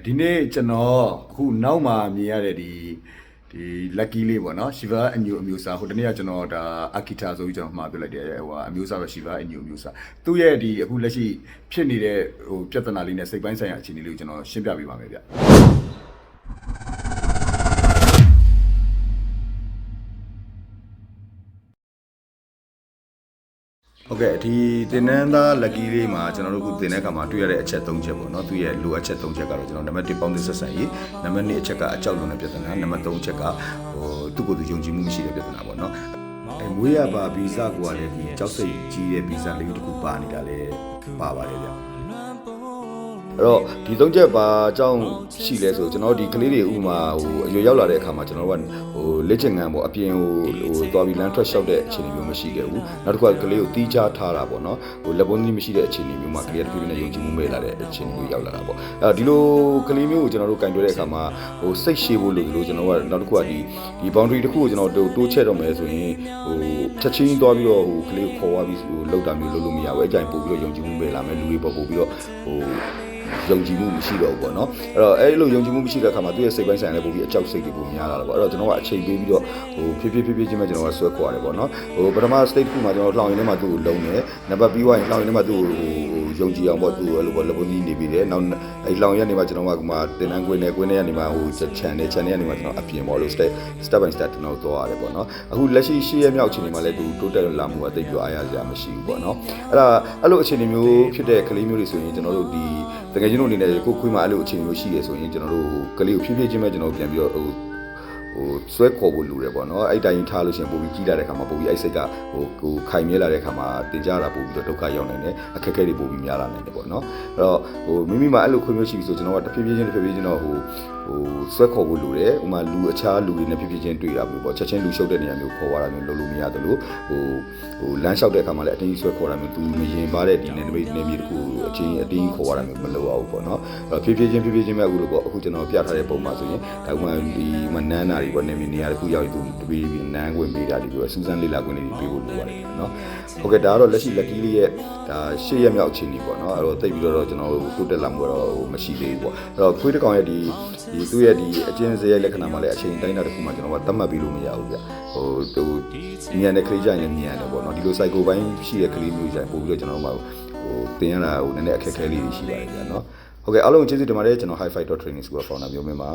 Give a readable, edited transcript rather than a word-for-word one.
ဒီနေ့ကျွန်တော်အခုနောက်မှာမြင်ရတဲ့ဒီ lucky လေးပေါ့နော် Shiva အမျိုးအစားဟိုတနေ့ကကျွန်တော်ဒါ Akita ဆိုပြီးကျွန်တော်မှာပြလိုက်တယ်ဟိုအမျိုးအစားပဲ Shiva အမျိုးအစားသူ့ရဲ့ဒီအခုလက်ရှိဖြစ်နေတဲ့ဟိုပြဿနာလေးနဲ့စိတ်ပိုင်းဆိုင်ရာအခြေအနေလေးကိုကျွန်တော်ရှင်းပြပေးပါမယ်ဗျဟုတ်ကဲ့ဒီတင်နန်းသား lucky လေးမှာကျွန်တော်တို့ခုတင်တဲ့အခါမှာတွေ့ရတဲ့အချက်၃ချက်ပေါ့နော်သူရဲ့လိုအပ်ချက်၃ချက်ကတော့ကျွန်တော်နံပါတ်1ပေါင်းသစ်ဆက်ဆံရေးနံပါတ်2အချက်က အကြောက်လွန်တဲ့ပြဿနာနံပါတ်3အချက်ကသူ့ကိုယ်သူယုံကြည်မှုမရှိတဲ့ပြဿနာပေါ့နော်မွေးရပါဗီဇကိုကလည်းဒီကြောက်စိတ်ကြီးတဲ့ဗီဇလေးတစ်ခုပါနေတာလည်းပါပါတယ်ဗျအဲ့တော့ဒီ၃ချက်ပါအကြောင်းရှိလဲဆိုကျွန်တော်ဒီကလေးတွေဥမာဟိုအရွယ်ရောက်လာတဲ့အခါမှာကျွန်တော်ကဟိုလက်ချင်ငံပေါ့အပြင်ဟိုသွားပြီးလမ်းထွက်လျှောက်တဲ့အခြေအနေမျိုးမရှိခဲ့ဘူးနောက်တစ်ခါကလေးကိုတီးခြားထားတာပေါ့နော်ဟိုလက်ပွန်းကြီးမရှိတဲ့အခြေအနေမျိုးမှာကလေးတစ်ပြေးပြေးနဲ့ယုံကြည်မှုမဲ့လာတဲ့အခြေအနေမျိုးရောက်လာတာပေါ့အဲ့ဒီလိုကလေးမျိုးကိုကျွန်တော်တို့ကင်တွဲတဲ့အခါမှာဟိုစိတ်ရှည်ဖို့လို့ကျွန်တော်ကနောက်တစ်ခုကဒီ boundary တစ်ခုကိုကျွန်တော်တိုးချက်တော့မယ်ဆိုရင်ဟိုချက်ချင်းသွားပြီးတော့ဟိုကလေးကိုခေါ်သွားပြီးဟိုလောက်တာမျိုးလုပ်လို့မရဘူးအကြိုင်ပို့ပြီးတော့ယုံကြည်မှုမဲ့လာမယ်လူတွေပို့ပြီးတော့ဟိုယုံကြည်မှုမရှိတော့ဘူးပေါ့နော်အဲ့တော့အဲ့လိုယုံကြည်မှုမရှိတဲ့အခါမှာသူ့ရဲ့စိတ်ပိုင်းဆိုင်ရာလည်းပို့ပြီးအကြောက်စိတ်တွေပိုများလာတယ်ပေါ့အဲ့တော့ကျွန်တော်ကအချိန်ပေးပြီးတော့ဟိုဖြည်းဖြည်းချင်းပဲကျွန်တော်ကဆွဲခေါ်ရတယ်ပေါ့နော်ဟိုပထမ state တစ်ခုမှာကျွန်တော်လှောင်ရင်ထဲမှာသူ့ကိုလုံးတယ်နံပါတ်ပြီးသွားရင်လှောင်ရင်ထဲမှာသူ့ကိုယုံကြည်အောင်ပေါ့သူ့အဲ့လိုပေါ့လက်ပွန်းကြီးနေပြီးတယ်နောက်အဲ့လှောင်ရက်နေမှာကျွန်တော်ကဒီမှာတင်တန်းကွင်းနဲ့ကနေမှာဟို channel ကနေမှာကျွန်တော်အပြင်ပေါ့လို့ step by step ကျွန်တော်သွားရတယ်ပေါ့နော်အခုလက်ရှိ10ရက်မြောက်အချိန်တွေမှာလည်းသူတိုးတက်လာမှုအသိပြောအားရစရာမရှိဘူးပေါ့နော်အဲ့လိုအခြေအနေမျိုးဖြစ်တဲ့ကလေးမျိုးတွေဆိုရင်ကျွန်တော်တို့ဒီတကယ်ချင်းတို့အနေနဲ့ကိုခွေးမှာအဲ့လိုအခြေအနေမျိုးရှိတယ်ဆိုရင်ကျွန်တော်တို့ကလေးကိုဖြည်းဖြည်းချင်းပဲကျွန်တော်ပြန်ပြီးတော့ဟိုဆွဲခေါ်ဖို့လိုတယ်ပေါ့နော်အဲ့တိုင်းထားလို့ရှိရင်ပိုပြီးကြီးလာတဲ့ခါမှာပိုပြီးအဲ့စိတ်ကဟိုခိုင်မြဲလာတဲ့ခါမှာတင်ကြတာပိုပြီးတော့ဒုက္ခရောက်နိုင်တယ်အခက်အခဲတွေပိုပြီးများလာနိုင်တယ်ပေါ့နော်အဲ့တော့ဟိုမိမိမှာအဲ့လိုခွင့်မျိုးရှိပြီဆိုကျွန်တော်ကတဖြည်းဖြည်းချင်းတော့ဟိုဆွဲခေါ်ဖို့လိုတယ်ဥမာလူအခြားလူတွေနဲ့ဖြည်းဖြည်းချင်းတွေ့တာမျိုးပေါ့ချက်ချင်းလူရှုပ်တဲ့နေရာမျိုးခေါ်သွားတာမျိုးလုပ်လို့မရသလိုဟိုလမ်းလျှောက်တဲ့အခါမှာလည်းအတင်းဆွဲခေါ်တာမျိုးသူမရင်ပါတဲ့ဒီနယ်မြေတစ်ခုအချင်းအတင်းခေါ်သွားတာမျိုးမလုပ်အောင်ပေါ့နော်အဲ့တော့ဖြည်းဖြည်းချင်းပဲအခုလိုပေါ့အခုကျွန်တော်ပြထားတဲ့ပုံမှာဆိုရင်ဒါမှဒီမနန်းနာတွေပေါ့နေရာတစ်ခုရောက်ရင်သူတပီးနန်းဝင်ပေးတာဒီလိုစူးစမ်းလေ့လာခွင့်တွေပေးဖို့လိုပါတယ်နော်ဟုတ်ကဲ့ဒါကတော့လက်ရှိ lucky လေးရဲ့ဒါ10ရက်မြောက်အချိန်ကြီးပေါ့နော်အဲ့တော့တိတ်ပြီးတော့ကျွန်တော်တို့တိုးတက်လာမှုတော့မရှိသေးဘူးပေါ့အဲ့တော့ခွေးတစ်ကောင်ရဲ့ဒီသူ့ရဲ့ဒီအကျဉ်းစရိုက်လက္ခဏာမှာလည်းအချိန်တိုင်းတာတစ်ခုမှကျွန်တော်ကသတ်မှတ်ပြီးလို့မရဘူးဗျဟိုသူဉာဏ်နဲ့ကလေးကြရင်ဉာဏ်နဲ့ပေါ့နော်ဒီလို cycle ပိုင်းရှိတဲ့ကလေးမျိုးကြရင်ပို့ပြီးတော့ကျွန်တော်တို့ဟိုသင်ရတာဟိုနည်းနည်းအခက်အခဲလေးတွေရှိပါတယ်ဗျနော်ဟုတ်ကဲ့အားလုံးကျေးဇူးတင်ပါတယ်ကျွန်တော် Hi-Fi Training School Founder မျိုးမင်းပါ